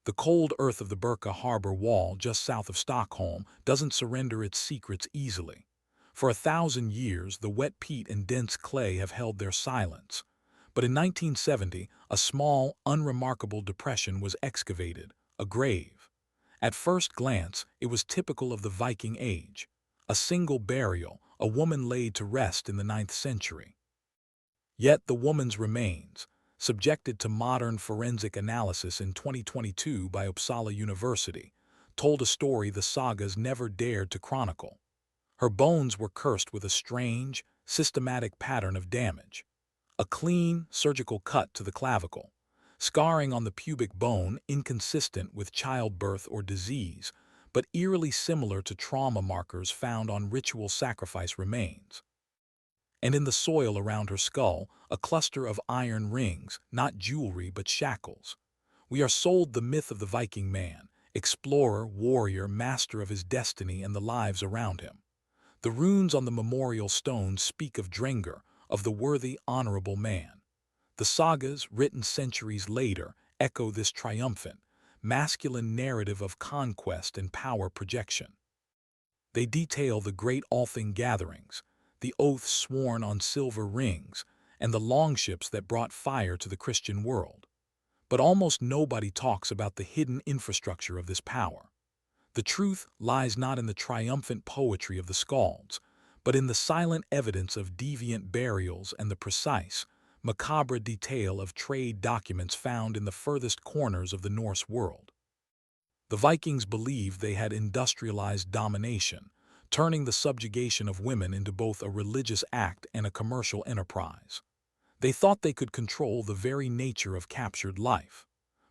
The cold earth of the Birka harbor wall just south of Stockholm doesn't surrender its secrets easily. For 1,000 years, the wet peat and dense clay have held their silence. But in 1970, a small, unremarkable depression was excavated, a grave. At first glance, it was typical of the Viking Age. A single burial, a woman laid to rest in the 9th century. Yet the woman's remains, subjected to modern forensic analysis in 2022 by Uppsala University, told a story the Sagas never dared to chronicle. Her bones were cursed with a strange, systematic pattern of damage. A clean, surgical cut to the clavicle, scarring on the pubic bone inconsistent with childbirth or disease, but eerily similar to trauma markers found on ritual sacrifice remains. And in the soil around her skull, a cluster of iron rings, not jewelry but shackles. We are sold the myth of the Viking man, explorer, warrior, master of his destiny and the lives around him. The runes on the memorial stones speak of Drengr, of the worthy, honorable man. The sagas, written centuries later, echo this triumphant, masculine narrative of conquest and power projection. They detail the great Althing gatherings, the oaths sworn on silver rings, and the longships that brought fire to the Christian world. But almost nobody talks about the hidden infrastructure of this power. The truth lies not in the triumphant poetry of the skalds, but in the silent evidence of deviant burials and the precise, macabre detail of trade documents found in the furthest corners of the Norse world. The Vikings believed they had industrialized domination, turning the subjugation of women into both a religious act and a commercial enterprise. They thought they could control the very nature of captured life.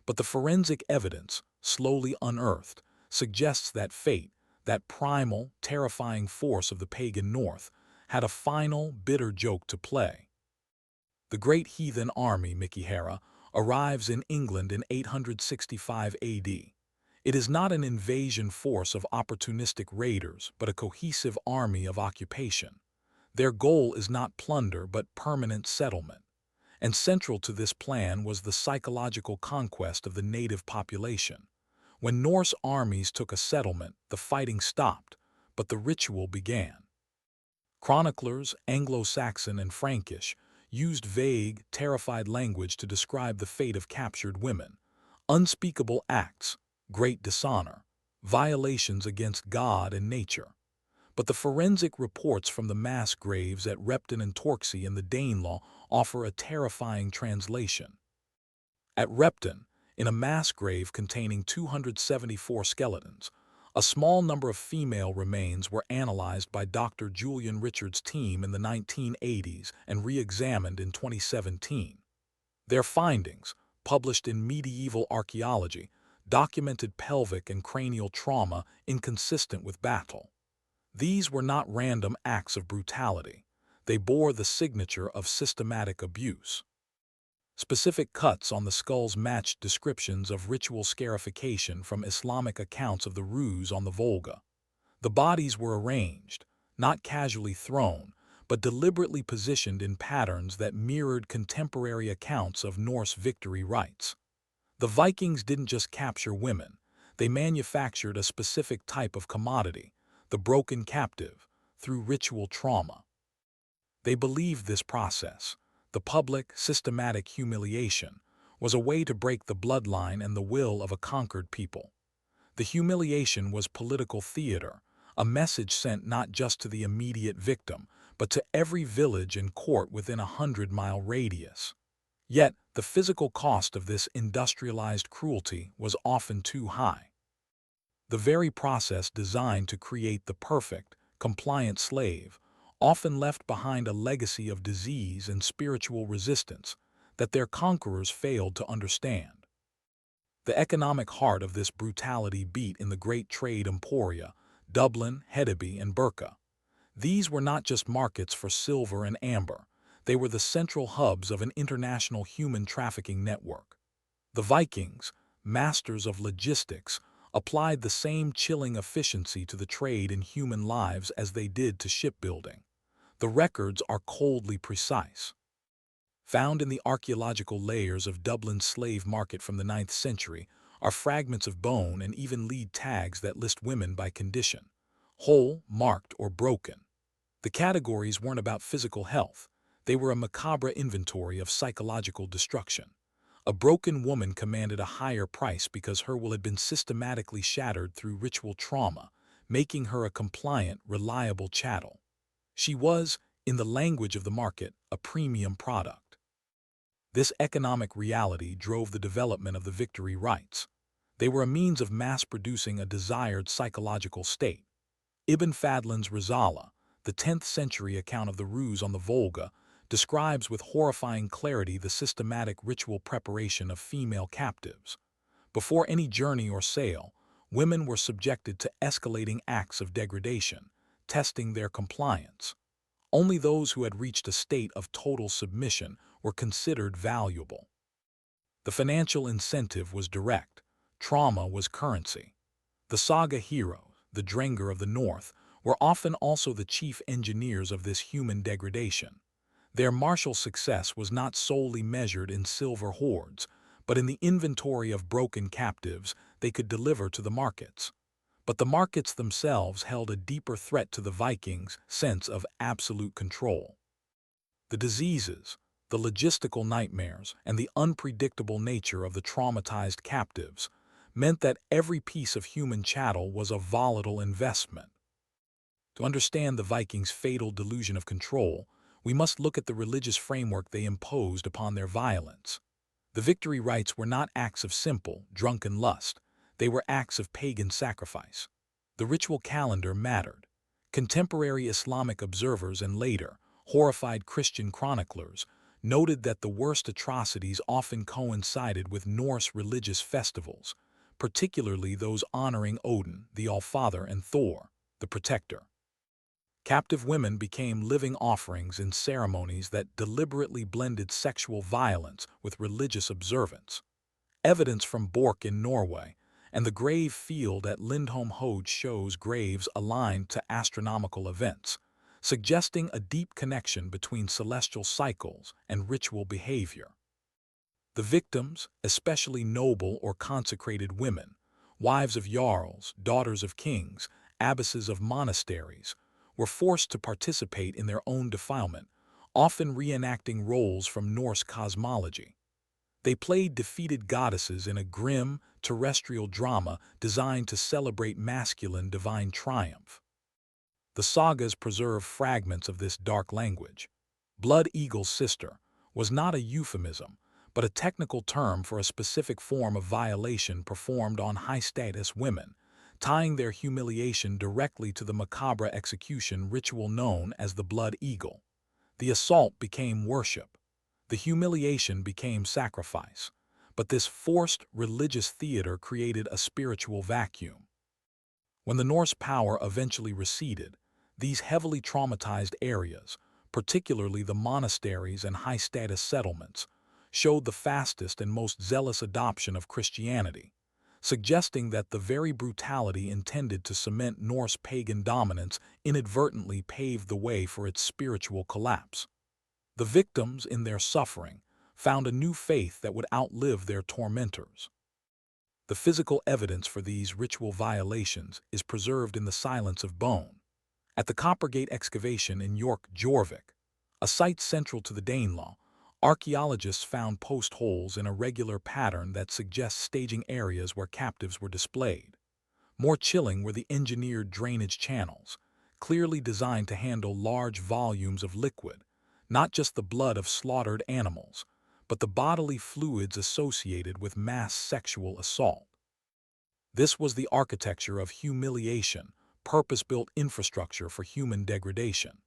But the forensic evidence, slowly unearthed, suggests that fate, that primal, terrifying force of the pagan North, had a final, bitter joke to play. The great heathen army, Mikihera, arrives in England in 865 AD. It is not an invasion force of opportunistic raiders, but a cohesive army of occupation. Their goal is not plunder, but permanent settlement. And central to this plan was the psychological conquest of the native population. When Norse armies took a settlement, the fighting stopped, but the ritual began. Chroniclers, Anglo-Saxon and Frankish, used vague, terrified language to describe the fate of captured women. Unspeakable acts, great dishonor, violations against God and nature. But the forensic reports from the mass graves at Repton and Torksey in the Danelaw offer a terrifying translation. At Repton, in a mass grave containing 274 skeletons, a small number of female remains were analyzed by Dr. Julian Richards' team in the 1980s and re-examined in 2017. Their findings, published in Medieval Archaeology, documented pelvic and cranial trauma inconsistent with battle. These were not random acts of brutality. They bore the signature of systematic abuse. Specific cuts on the skulls matched descriptions of ritual scarification from Islamic accounts of the ruse on the Volga. The bodies were arranged, not casually thrown, but deliberately positioned in patterns that mirrored contemporary accounts of Norse victory rites. The Vikings didn't just capture women, they manufactured a specific type of commodity, the broken captive, through ritual trauma. They believed this process, the public, systematic humiliation, was a way to break the bloodline and the will of a conquered people. The humiliation was political theater, a message sent not just to the immediate victim, but to every village and court within a 100-mile radius. Yet, the physical cost of this industrialized cruelty was often too high. The very process designed to create the perfect, compliant slave often left behind a legacy of disease and spiritual resistance that their conquerors failed to understand. The economic heart of this brutality beat in the great trade emporia, Dublin, Hedeby, and Birka. These were not just markets for silver and amber, they were the central hubs of an international human trafficking network. The Vikings, masters of logistics, applied the same chilling efficiency to the trade in human lives as they did to shipbuilding. The records are coldly precise. Found in the archaeological layers of Dublin's slave market from the 9th century are fragments of bone and even lead tags that list women by condition: whole, marked, or broken. The categories weren't about physical health. They were a macabre inventory of psychological destruction. A broken woman commanded a higher price because her will had been systematically shattered through ritual trauma, making her a compliant, reliable chattel. She was, in the language of the market, a premium product. This economic reality drove the development of the victory rites. They were a means of mass-producing a desired psychological state. Ibn Fadlan's Risala, the 10th century account of the ruse on the Volga, describes with horrifying clarity the systematic ritual preparation of female captives. Before any journey or sale, women were subjected to escalating acts of degradation, testing their compliance. Only those who had reached a state of total submission were considered valuable. The financial incentive was direct. Trauma was currency. The saga heroes, the Drengr of the North, were often also the chief engineers of this human degradation. Their martial success was not solely measured in silver hoards, but in the inventory of broken captives they could deliver to the markets. But the markets themselves held a deeper threat to the Vikings' sense of absolute control. The diseases, the logistical nightmares, and the unpredictable nature of the traumatized captives meant that every piece of human chattel was a volatile investment. To understand the Vikings' fatal delusion of control, we must look at the religious framework they imposed upon their violence. The victory rites were not acts of simple, drunken lust. They were acts of pagan sacrifice. The ritual calendar mattered. Contemporary Islamic observers and later, horrified Christian chroniclers noted that the worst atrocities often coincided with Norse religious festivals, particularly those honoring Odin, the Allfather, and Thor, the Protector. Captive women became living offerings in ceremonies that deliberately blended sexual violence with religious observance. Evidence from Bork in Norway and the grave field at Lindholm Hoge shows graves aligned to astronomical events, suggesting a deep connection between celestial cycles and ritual behavior. The victims, especially noble or consecrated women, wives of jarls, daughters of kings, abbesses of monasteries, were forced to participate in their own defilement, often reenacting roles from Norse cosmology. They played defeated goddesses in a grim, terrestrial drama designed to celebrate masculine divine triumph. The sagas preserve fragments of this dark language. Blood Eagle's sister was not a euphemism, but a technical term for a specific form of violation performed on high-status women, tying their humiliation directly to the macabre execution ritual known as the Blood Eagle. The assault became worship. The humiliation became sacrifice. But this forced religious theater created a spiritual vacuum. When the Norse power eventually receded, these heavily traumatized areas, particularly the monasteries and high-status settlements, showed the fastest and most zealous adoption of Christianity, suggesting that the very brutality intended to cement Norse pagan dominance inadvertently paved the way for its spiritual collapse. The victims, in their suffering, found a new faith that would outlive their tormentors. The physical evidence for these ritual violations is preserved in the silence of bone. At the Coppergate excavation in York, Jorvik, a site central to the Danelaw, archaeologists found post holes in a regular pattern that suggests staging areas where captives were displayed. More chilling were the engineered drainage channels, clearly designed to handle large volumes of liquid, not just the blood of slaughtered animals, but the bodily fluids associated with mass sexual assault. This was the architecture of humiliation, purpose-built infrastructure for human degradation.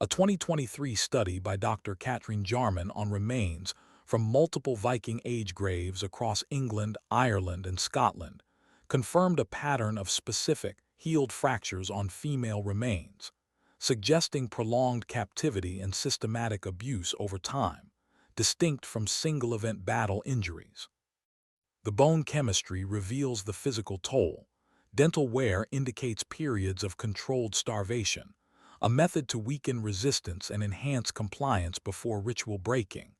A 2023 study by Dr. Katrin Jarman on remains from multiple Viking Age graves across England, Ireland, and Scotland confirmed a pattern of specific, healed fractures on female remains, suggesting prolonged captivity and systematic abuse over time, distinct from single-event battle injuries. The bone chemistry reveals the physical toll. Dental wear indicates periods of controlled starvation, a method to weaken resistance and enhance compliance before ritual breaking.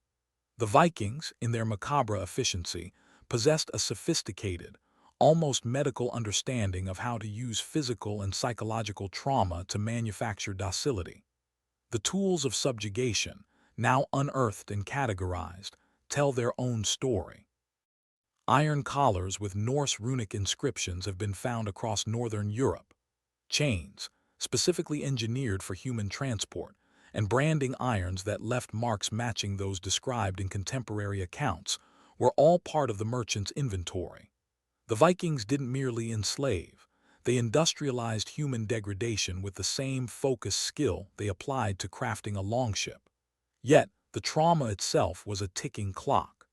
The Vikings, in their macabre efficiency, possessed a sophisticated, almost medical understanding of how to use physical and psychological trauma to manufacture docility. The tools of subjugation, now unearthed and categorized, tell their own story. Iron collars with Norse runic inscriptions have been found across northern Europe. Chains, specifically engineered for human transport, and branding irons that left marks matching those described in contemporary accounts, were all part of the merchant's inventory. The Vikings didn't merely enslave, they industrialized human degradation with the same focused skill they applied to crafting a longship. Yet, the trauma itself was a ticking clock.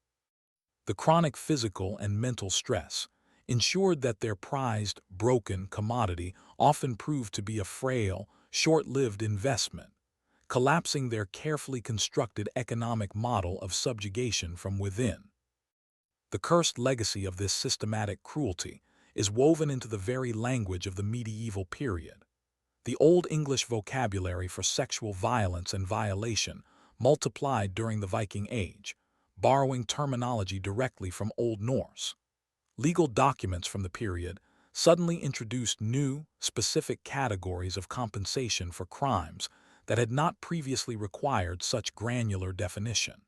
The chronic physical and mental stress ensured that their prized, broken commodity often proved to be a frail, short-lived investment, collapsing their carefully constructed economic model of subjugation from within. The cursed legacy of this systematic cruelty is woven into the very language of the medieval period. The Old English vocabulary for sexual violence and violation multiplied during the Viking Age, borrowing terminology directly from Old Norse. Legal documents from the period suddenly introduced new, specific categories of compensation for crimes that had not previously required such granular definition.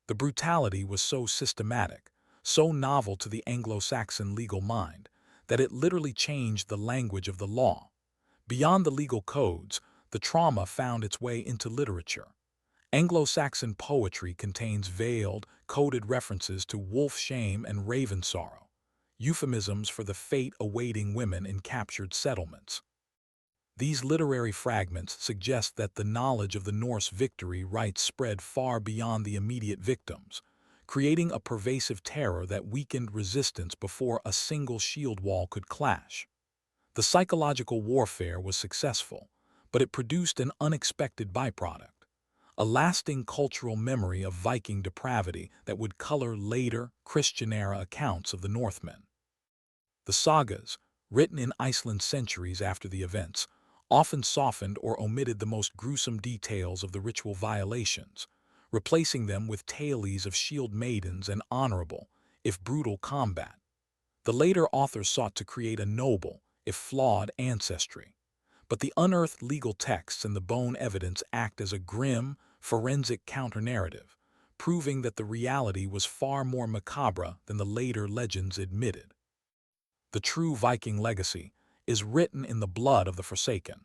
The brutality was so systematic, so novel to the Anglo-Saxon legal mind, that it literally changed the language of the law. Beyond the legal codes, the trauma found its way into literature. Anglo-Saxon poetry contains veiled, coded references to wolf shame and raven sorrow, euphemisms for the fate awaiting women in captured settlements. These literary fragments suggest that the knowledge of the Norse victory rites spread far beyond the immediate victims, creating a pervasive terror that weakened resistance before a single shield wall could clash. The psychological warfare was successful, but it produced an unexpected byproduct: a lasting cultural memory of Viking depravity that would color later, Christian-era accounts of the Northmen. The sagas, written in Iceland centuries after the events, often softened or omitted the most gruesome details of the ritual violations, replacing them with tales of shield maidens and honorable, if brutal, combat. The later authors sought to create a noble, if flawed, ancestry. But the unearthed legal texts and the bone evidence act as a grim, forensic counter-narrative, proving that the reality was far more macabre than the later legends admitted. The true Viking legacy is written in the blood of the Forsaken.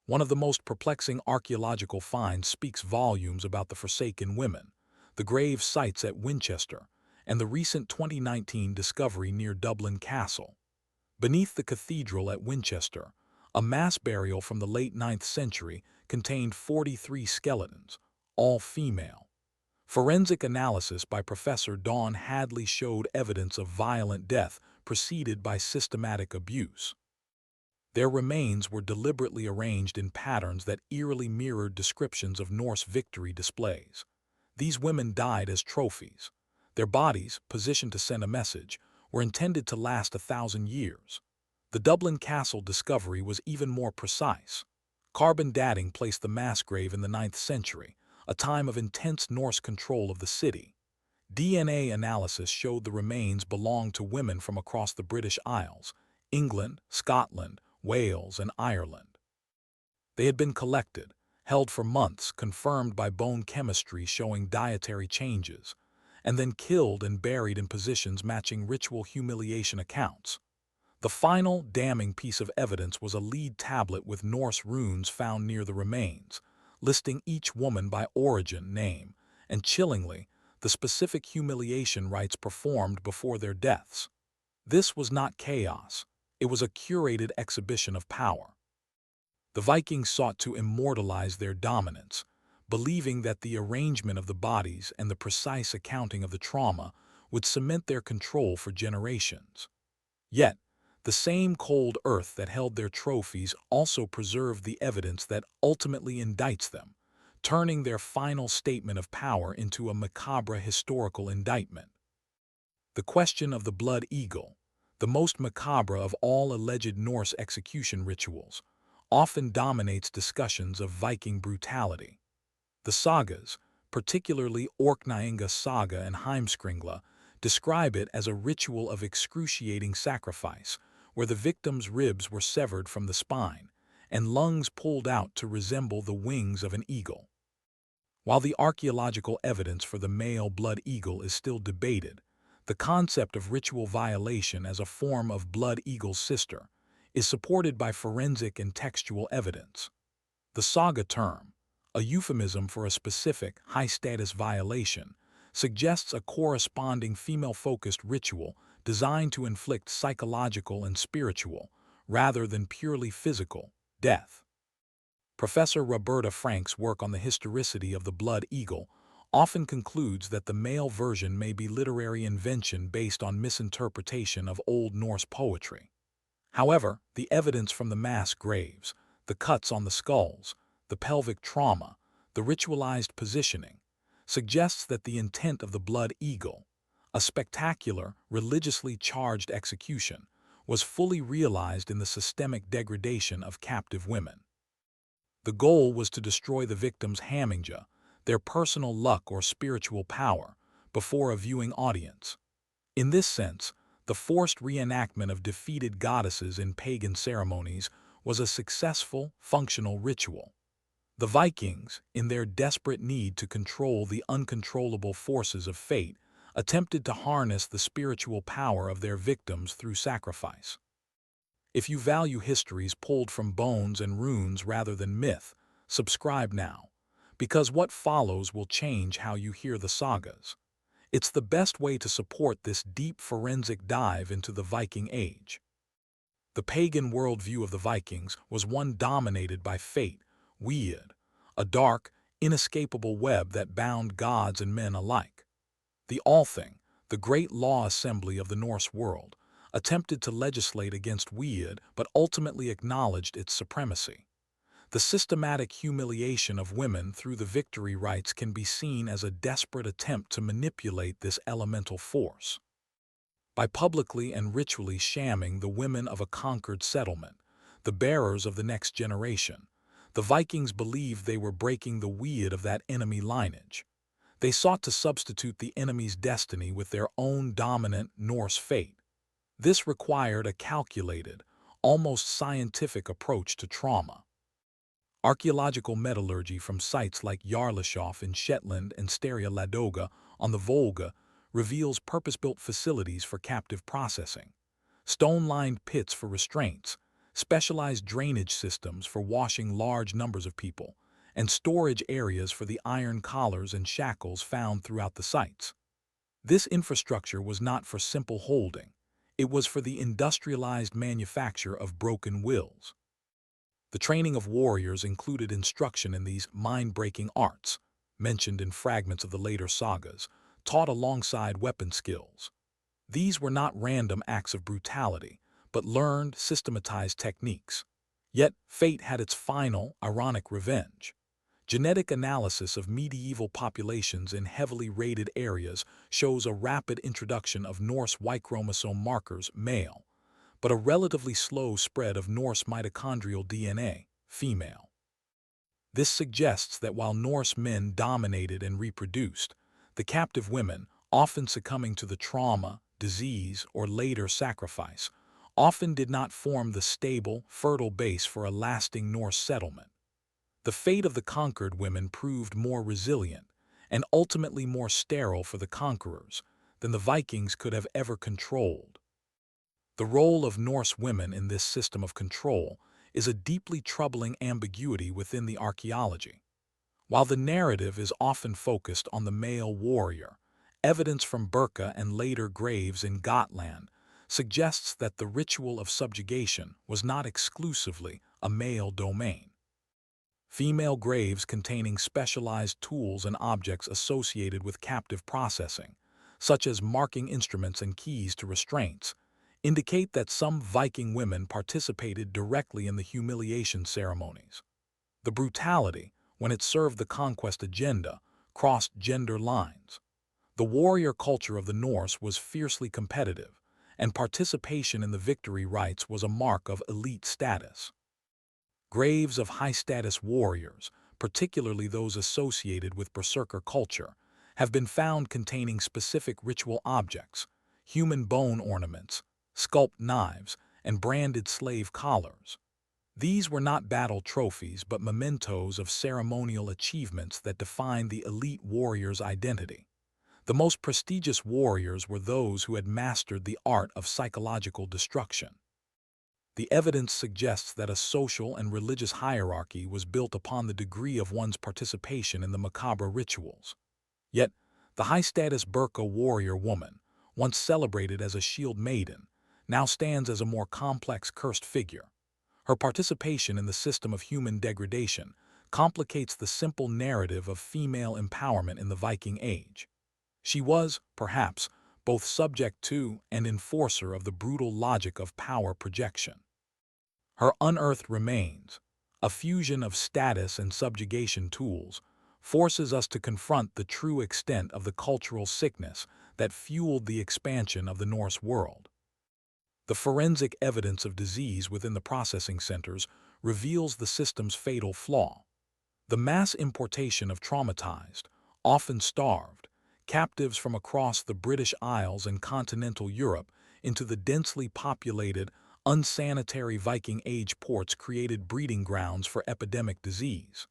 One of the most perplexing archaeological finds speaks volumes about the Forsaken women, the grave sites at Winchester, and the recent 2019 discovery near Dublin Castle. Beneath the cathedral at Winchester, a mass burial from the late 9th century contained 43 skeletons, all female. Forensic analysis by Professor Dawn Hadley showed evidence of violent death preceded by systematic abuse. Their remains were deliberately arranged in patterns that eerily mirrored descriptions of Norse victory displays. These women died as trophies. Their bodies, positioned to send a message, were intended to last 1,000 years. The Dublin Castle discovery was even more precise. Carbon dating placed the mass grave in the 9th century, a time of intense Norse control of the city. DNA analysis showed the remains belonged to women from across the British Isles, England, Scotland, Wales, and Ireland. They had been collected, held for months, confirmed by bone chemistry showing dietary changes, and then killed and buried in positions matching ritual humiliation accounts. The final, damning piece of evidence was a lead tablet with Norse runes found near the remains, listing each woman by origin, name, and chillingly, the specific humiliation rites performed before their deaths. This was not chaos. It was a curated exhibition of power. The Vikings sought to immortalize their dominance, believing that the arrangement of the bodies and the precise accounting of the trauma would cement their control for generations. Yet, the same cold earth that held their trophies also preserved the evidence that ultimately indicts them, turning their final statement of power into a macabre historical indictment. The question of the blood eagle, the most macabre of all alleged Norse execution rituals, often dominates discussions of Viking brutality. The sagas, particularly Orkneyinga saga and Heimskringla, describe it as a ritual of excruciating sacrifice, where the victim's ribs were severed from the spine and lungs pulled out to resemble the wings of an eagle. While the archaeological evidence for the male blood eagle is still debated, the concept of ritual violation as a form of blood eagle's sister is supported by forensic and textual evidence. The saga term, a euphemism for a specific, high-status violation, suggests a corresponding female-focused ritual designed to inflict psychological and spiritual, rather than purely physical, death. Professor Roberta Frank's work on the historicity of the blood eagle often concludes that the male version may be literary invention based on misinterpretation of Old Norse poetry. However, the evidence from the mass graves, the cuts on the skulls, the pelvic trauma, the ritualized positioning, suggests that the intent of the blood eagle, a spectacular, religiously charged execution, was fully realized in the systemic degradation of captive women. The goal was to destroy the victim's hamingja, their personal luck or spiritual power, before a viewing audience. In this sense, the forced reenactment of defeated goddesses in pagan ceremonies was a successful, functional ritual. The Vikings, in their desperate need to control the uncontrollable forces of fate, attempted to harness the spiritual power of their victims through sacrifice. If you value histories pulled from bones and runes rather than myth, subscribe now, because what follows will change how you hear the sagas. It's the best way to support this deep forensic dive into the Viking Age. The pagan worldview of the Vikings was one dominated by fate, weird, a dark, inescapable web that bound gods and men alike. The Althing, the great law assembly of the Norse world, attempted to legislate against weird but ultimately acknowledged its supremacy. The systematic humiliation of women through the victory rites can be seen as a desperate attempt to manipulate this elemental force. By publicly and ritually shamming the women of a conquered settlement, the bearers of the next generation, the Vikings believed they were breaking the weird of that enemy lineage. They sought to substitute the enemy's destiny with their own dominant Norse fate. This required a calculated, almost scientific approach to trauma. Archaeological metallurgy from sites like Jarleshof in Shetland and Staria Ladoga on the Volga reveals purpose-built facilities for captive processing, stone-lined pits for restraints, specialized drainage systems for washing large numbers of people, and storage areas for the iron collars and shackles found throughout the sites. This infrastructure was not for simple holding. It was for the industrialized manufacture of broken wills. The training of warriors included instruction in these mind-breaking arts, mentioned in fragments of the later sagas, taught alongside weapon skills. These were not random acts of brutality, but learned, systematized techniques. Yet, fate had its final, ironic revenge. Genetic analysis of medieval populations in heavily raided areas shows a rapid introduction of Norse Y chromosome markers, male, but a relatively slow spread of Norse mitochondrial DNA, female. This suggests that while Norse men dominated and reproduced, the captive women, often succumbing to the trauma, disease, or later sacrifice, often did not form the stable, fertile base for a lasting Norse settlement. The fate of the conquered women proved more resilient and ultimately more sterile for the conquerors than the Vikings could have ever controlled. The role of Norse women in this system of control is a deeply troubling ambiguity within the archaeology. While the narrative is often focused on the male warrior, evidence from Birka and later graves in Gotland suggests that the ritual of subjugation was not exclusively a male domain. Female graves containing specialized tools and objects associated with captive processing, such as marking instruments and keys to restraints, indicate that some Viking women participated directly in the humiliation ceremonies. The brutality, when it served the conquest agenda, crossed gender lines. The warrior culture of the Norse was fiercely competitive, and participation in the victory rites was a mark of elite status. Graves of high-status warriors, particularly those associated with berserker culture, have been found containing specific ritual objects, human bone ornaments, sculpted knives, and branded slave collars. These were not battle trophies but mementos of ceremonial achievements that defined the elite warrior's identity. The most prestigious warriors were those who had mastered the art of psychological destruction. The evidence suggests that a social and religious hierarchy was built upon the degree of one's participation in the macabre rituals. Yet, the high-status Burqa warrior woman, once celebrated as a shield maiden, now stands as a more complex cursed figure. Her participation in the system of human degradation complicates the simple narrative of female empowerment in the Viking Age. She was, perhaps, both subject to and enforcer of the brutal logic of power projection. Her unearthed remains, a fusion of status and subjugation tools, forces us to confront the true extent of the cultural sickness that fueled the expansion of the Norse world. The forensic evidence of disease within the processing centers reveals the system's fatal flaw. The mass importation of traumatized, often starved, captives from across the British Isles and continental Europe into the densely populated, unsanitary Viking Age ports created breeding grounds for epidemic disease.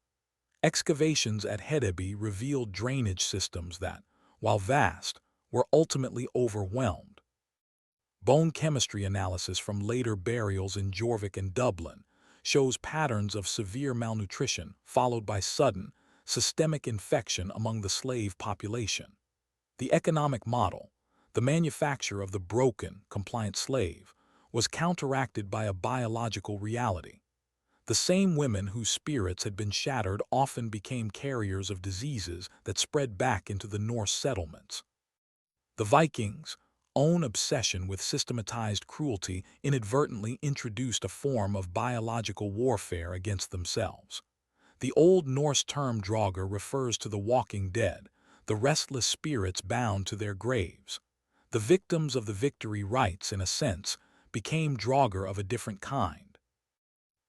Excavations at Hedeby revealed drainage systems that, while vast, were ultimately overwhelmed. Bone chemistry analysis from later burials in Jorvik and Dublin shows patterns of severe malnutrition followed by sudden, systemic infection among the slave population. The economic model, the manufacture of the broken, compliant slave, was counteracted by a biological reality. The same women whose spirits had been shattered often became carriers of diseases that spread back into the Norse settlements. The Vikings' own obsession with systematized cruelty inadvertently introduced a form of biological warfare against themselves. The Old Norse term draugr refers to the walking dead, the restless spirits bound to their graves. The victims of the victory rites, in a sense, became draugr of a different kind.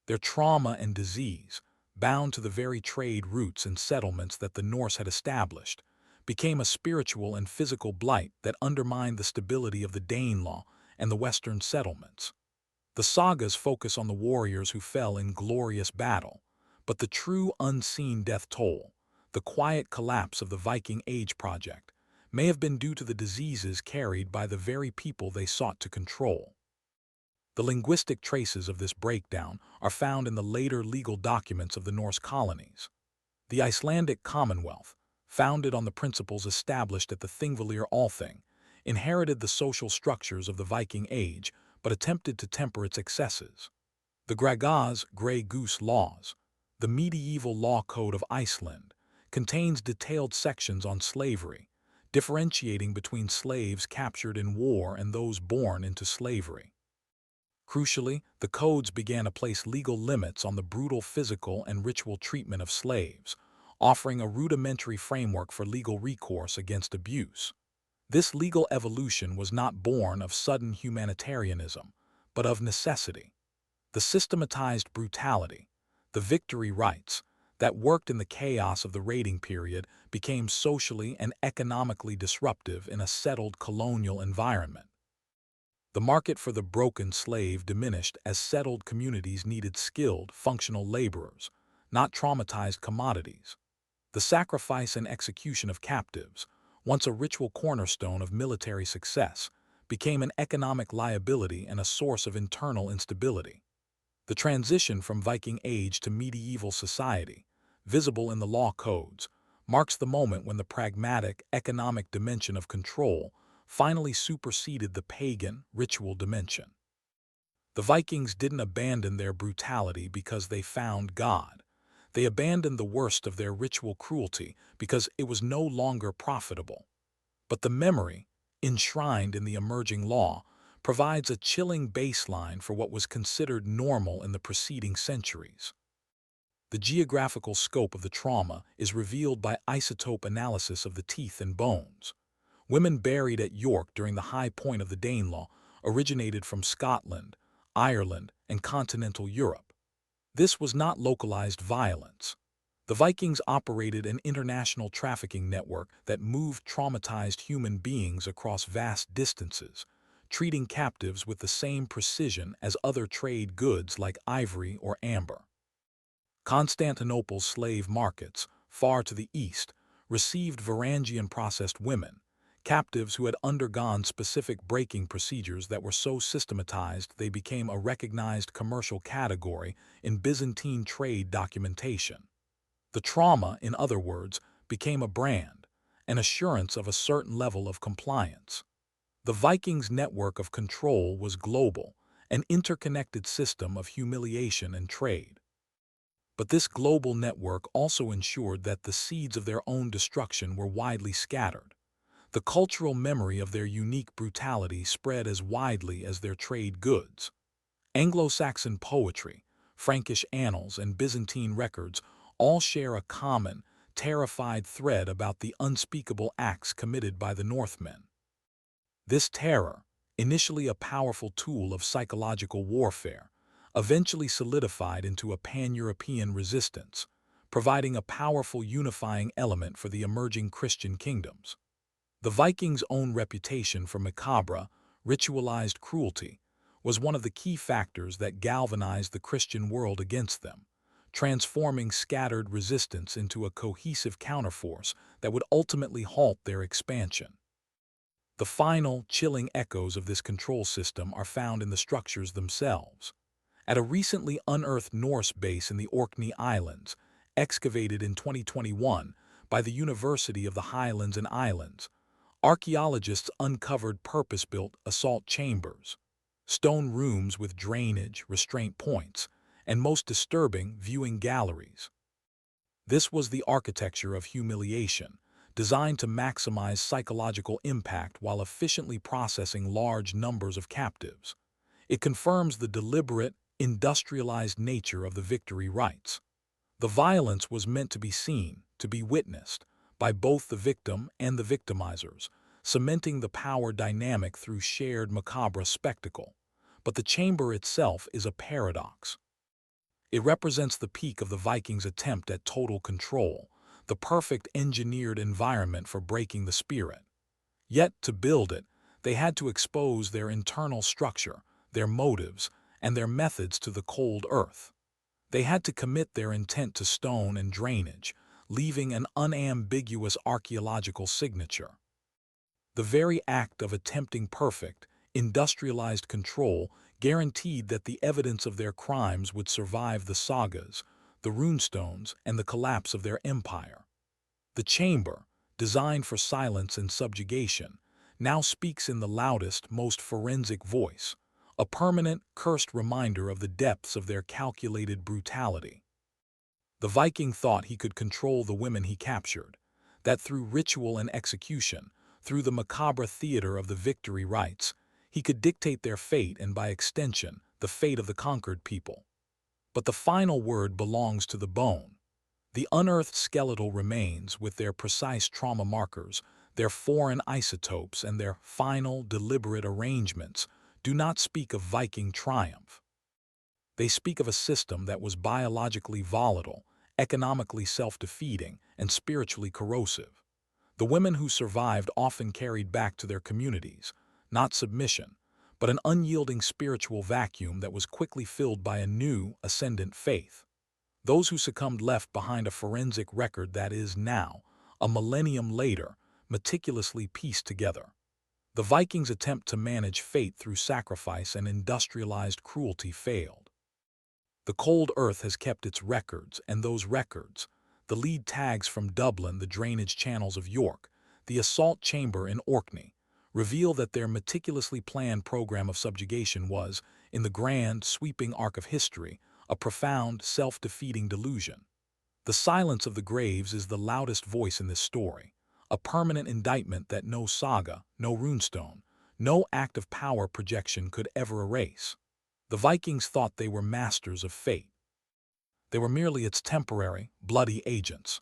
Their trauma and disease, bound to the very trade routes and settlements that the Norse had established, became a spiritual and physical blight that undermined the stability of the Danelaw and the Western settlements. The sagas focus on the warriors who fell in glorious battle, but the true unseen death toll, the quiet collapse of the Viking Age project, may have been due to the diseases carried by the very people they sought to control. The linguistic traces of this breakdown are found in the later legal documents of the Norse colonies. The Icelandic Commonwealth, founded on the principles established at the Thingvellir Althing, inherited the social structures of the Viking Age but attempted to temper its excesses. The Grágás Grey Goose laws, the medieval law code of Iceland, contains detailed sections on slavery, differentiating between slaves captured in war and those born into slavery. Crucially, the codes began to place legal limits on the brutal physical and ritual treatment of slaves, offering a rudimentary framework for legal recourse against abuse. This legal evolution was not born of sudden humanitarianism, but of necessity. The systematized brutality, the victory rites, that worked in the chaos of the raiding period became socially and economically disruptive in a settled colonial environment. The market for the broken slave diminished as settled communities needed skilled, functional laborers, not traumatized commodities. The sacrifice and execution of captives, once a ritual cornerstone of military success, became an economic liability and a source of internal instability. The transition from Viking Age to medieval society, visible in the law codes, marks the moment when the pragmatic, economic dimension of control finally superseded the pagan, ritual dimension. The Vikings didn't abandon their brutality because they found God. They abandoned the worst of their ritual cruelty because it was no longer profitable. But the memory, enshrined in the emerging law, provides a chilling baseline for what was considered normal in the preceding centuries. The geographical scope of the trauma is revealed by isotope analysis of the teeth and bones. Women buried at York during the high point of the Danelaw originated from Scotland, Ireland, and continental Europe. This was not localized violence. The Vikings operated an international trafficking network that moved traumatized human beings across vast distances, treating captives with the same precision as other trade goods like ivory or amber. Constantinople's slave markets, far to the east, received Varangian processed women, captives who had undergone specific breaking procedures that were so systematized they became a recognized commercial category in Byzantine trade documentation. The trauma, in other words, became a brand, an assurance of a certain level of compliance. The Vikings' network of control was global, an interconnected system of humiliation and trade. But this global network also ensured that the seeds of their own destruction were widely scattered. The cultural memory of their unique brutality spread as widely as their trade goods. Anglo-Saxon poetry, Frankish annals, and Byzantine records all share a common, terrified thread about the unspeakable acts committed by the Northmen. This terror, initially a powerful tool of psychological warfare, eventually solidified into a pan-European resistance, providing a powerful unifying element for the emerging Christian kingdoms. The Vikings' own reputation for macabre, ritualized cruelty was one of the key factors that galvanized the Christian world against them, transforming scattered resistance into a cohesive counterforce that would ultimately halt their expansion. The final, chilling echoes of this control system are found in the structures themselves. At a recently unearthed Norse base in the Orkney Islands, excavated in 2021 by the University of the Highlands and Islands, archaeologists uncovered purpose-built assault chambers, stone rooms with drainage, restraint points, and most disturbing, viewing galleries. This was the architecture of humiliation, designed to maximize psychological impact while efficiently processing large numbers of captives. It confirms the deliberate, industrialized nature of the victory rites. The violence was meant to be seen, to be witnessed, by both the victim and the victimizers, cementing the power dynamic through shared macabre spectacle. But the chamber itself is a paradox. It represents the peak of the Vikings' attempt at total control, the perfect engineered environment for breaking the spirit. Yet, to build it, they had to expose their internal structure, their motives, and their methods to the cold earth. They had to commit their intent to stone and drainage, leaving an unambiguous archaeological signature. The very act of attempting perfect, industrialized control guaranteed that the evidence of their crimes would survive the sagas, the runestones, and the collapse of their empire. The chamber, designed for silence and subjugation, now speaks in the loudest, most forensic voice, a permanent, cursed reminder of the depths of their calculated brutality. The Viking thought he could control the women he captured, that through ritual and execution, through the macabre theater of the victory rites, he could dictate their fate and, by extension, the fate of the conquered people. But the final word belongs to the bone. The unearthed skeletal remains, with their precise trauma markers, their foreign isotopes, and their final, deliberate arrangements, do not speak of Viking triumph. They speak of a system that was biologically volatile, economically self-defeating, and spiritually corrosive. The women who survived often carried back to their communities, not submission, but an unyielding spiritual vacuum that was quickly filled by a new, ascendant faith. Those who succumbed left behind a forensic record that is now, a millennium later, meticulously pieced together. The Vikings' attempt to manage fate through sacrifice and industrialized cruelty failed. The cold earth has kept its records, and those records, the lead tags from Dublin, the drainage channels of York, the assault chamber in Orkney, reveal that their meticulously planned program of subjugation was, in the grand, sweeping arc of history, a profound, self-defeating delusion. The silence of the graves is the loudest voice in this story, a permanent indictment that no saga, no runestone, no act of power projection could ever erase. The Vikings thought they were masters of fate. They were merely its temporary, bloody agents.